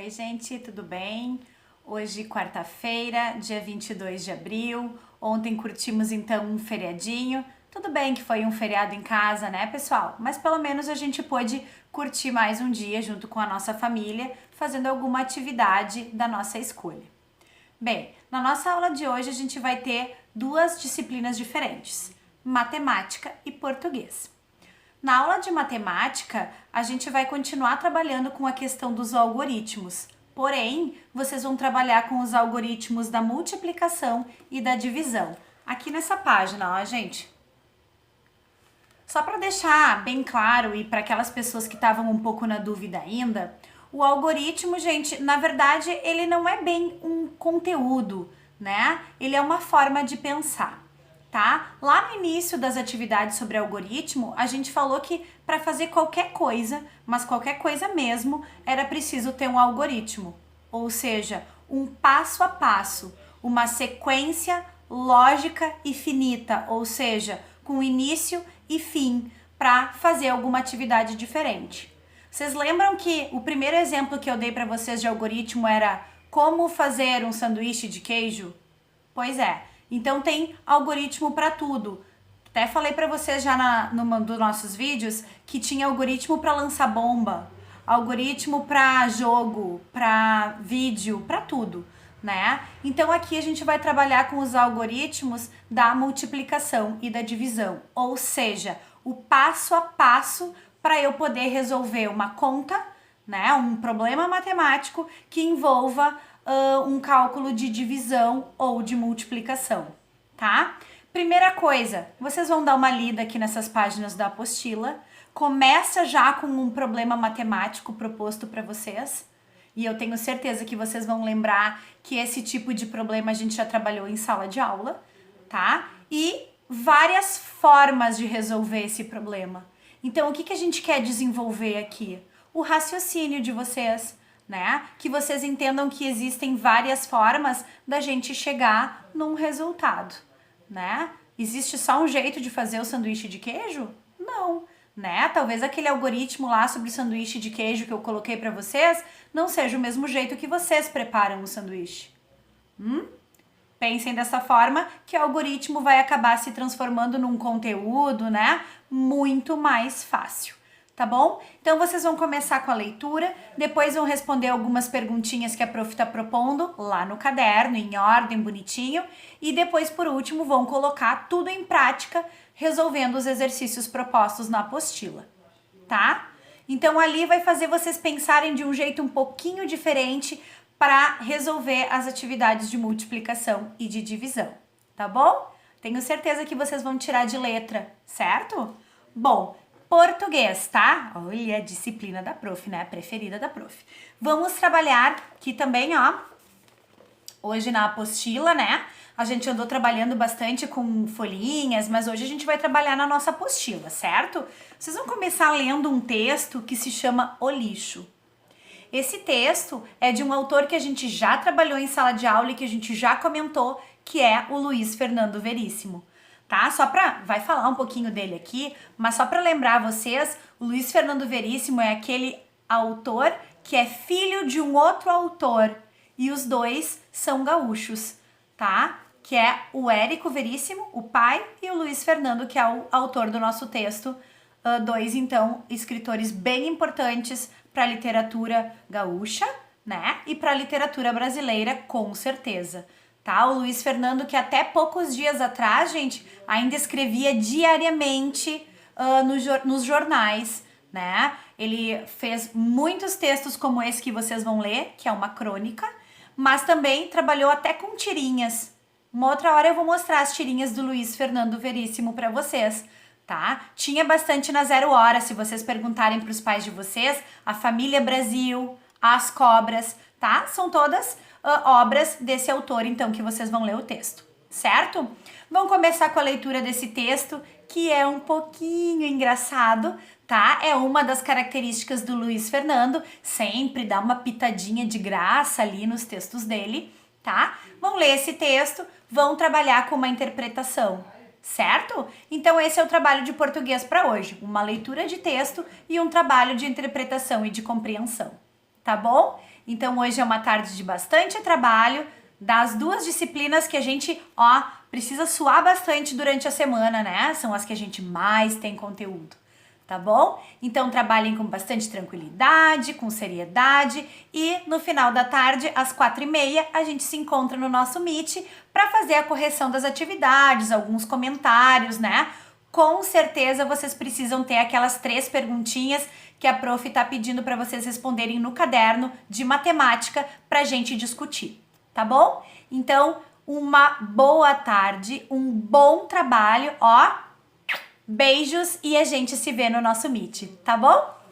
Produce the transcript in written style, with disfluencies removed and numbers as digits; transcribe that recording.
Oi, gente, tudo bem? Hoje, quarta-feira, dia 22 de abril. Ontem curtimos então um feriadinho. Tudo bem que foi um feriado em casa, né, pessoal? Mas pelo menos a gente pôde curtir mais um dia junto com a nossa família, fazendo alguma atividade da nossa escolha. Bem, na nossa aula de hoje a gente vai ter duas disciplinas diferentes: matemática e português. Na aula de matemática, a gente vai continuar trabalhando com a questão dos algoritmos. Porém, vocês vão trabalhar com os algoritmos da multiplicação e da divisão. Aqui nessa página, ó, gente. Só para deixar bem claro e para aquelas pessoas que estavam um pouco na dúvida ainda, o algoritmo, gente, na verdade, ele não é bem um conteúdo, né? Ele é uma forma de pensar. Tá? Lá no início das atividades sobre algoritmo, a gente falou que para fazer qualquer coisa, mas qualquer coisa mesmo, era preciso ter um algoritmo, ou seja, um passo a passo, uma sequência lógica e finita, ou seja, com início e fim, para fazer alguma atividade diferente. Vocês lembram que o primeiro exemplo que eu dei para vocês de algoritmo era como fazer um sanduíche de queijo? Pois é. Então tem algoritmo para tudo. Até falei para vocês já numa dos nossos vídeos que tinha algoritmo para lançar bomba, algoritmo para jogo, para vídeo, para tudo, né? Então aqui a gente vai trabalhar com os algoritmos da multiplicação e da divisão, ou seja, o passo a passo para eu poder resolver uma conta, né? Um problema matemático que envolva um cálculo de divisão ou de multiplicação, tá? Primeira coisa, vocês vão dar uma lida aqui nessas páginas da apostila. Começa já com um problema matemático proposto para vocês. E eu tenho certeza que vocês vão lembrar que esse tipo de problema a gente já trabalhou em sala de aula, tá? E várias formas de resolver esse problema. Então, o que a gente quer desenvolver aqui? O raciocínio de vocês, né? Que vocês entendam que existem várias formas da gente chegar num resultado, né? Existe só um jeito de fazer o sanduíche de queijo? Não, né? Talvez aquele algoritmo lá sobre o sanduíche de queijo que eu coloquei para vocês não seja o mesmo jeito que vocês preparam o sanduíche. Pensem dessa forma que o algoritmo vai acabar se transformando num conteúdo, né? Muito mais fácil. Tá bom? Então vocês vão começar com a leitura, depois vão responder algumas perguntinhas que a prof tá propondo lá no caderno, em ordem, bonitinho, e depois, por último, vão colocar tudo em prática, resolvendo os exercícios propostos na apostila, tá? Então ali vai fazer vocês pensarem de um jeito um pouquinho diferente para resolver as atividades de multiplicação e de divisão, tá bom? Tenho certeza que vocês vão tirar de letra, certo? Bom, português, tá? Olha a disciplina da prof, né? A preferida da prof. Vamos trabalhar aqui também, ó. Hoje na apostila, né? A gente andou trabalhando bastante com folhinhas, mas hoje a gente vai trabalhar na nossa apostila, certo? Vocês vão começar lendo um texto que se chama O Lixo. Esse texto é de um autor que a gente já trabalhou em sala de aula e que a gente já comentou, que é o Luiz Fernando Veríssimo. Tá? Vai falar um pouquinho dele aqui, mas só para lembrar vocês, o Luiz Fernando Veríssimo é aquele autor que é filho de um outro autor e os dois são gaúchos, tá? Que é o Érico Veríssimo, o pai, e o Luiz Fernando, que é o autor do nosso texto. Dois, então, escritores bem importantes para a literatura gaúcha, né? E para a literatura brasileira, com certeza. Tá? O Luiz Fernando, que até poucos dias atrás, gente, ainda escrevia diariamente nos jornais, né? Ele fez muitos textos como esse que vocês vão ler, que é uma crônica, mas também trabalhou até com tirinhas. Uma outra hora eu vou mostrar as tirinhas do Luiz Fernando Veríssimo para vocês, tá? Tinha bastante na Zero Hora, se vocês perguntarem para os pais de vocês, A Família Brasil, As Cobras, tá? São todas obras desse autor, então, que vocês vão ler o texto, certo? Vamos começar com a leitura desse texto, que é um pouquinho engraçado, tá? É uma das características do Luiz Fernando, sempre dá uma pitadinha de graça ali nos textos dele, tá? Vão ler esse texto, vão trabalhar com uma interpretação, certo? Então esse é o trabalho de português para hoje, uma leitura de texto e um trabalho de interpretação e de compreensão, tá bom? Então hoje é uma tarde de bastante trabalho, das 2 disciplinas que a gente, precisa suar bastante durante a semana, né? São as que a gente mais tem conteúdo, tá bom? Então trabalhem com bastante tranquilidade, com seriedade e no final da tarde, às 4h30, a gente se encontra no nosso Meet para fazer a correção das atividades, alguns comentários, né? Com certeza vocês precisam ter aquelas 3 perguntinhas que a prof tá pedindo para vocês responderem no caderno de matemática pra gente discutir, tá bom? Então, uma boa tarde, um bom trabalho, beijos e a gente se vê no nosso Meet, tá bom?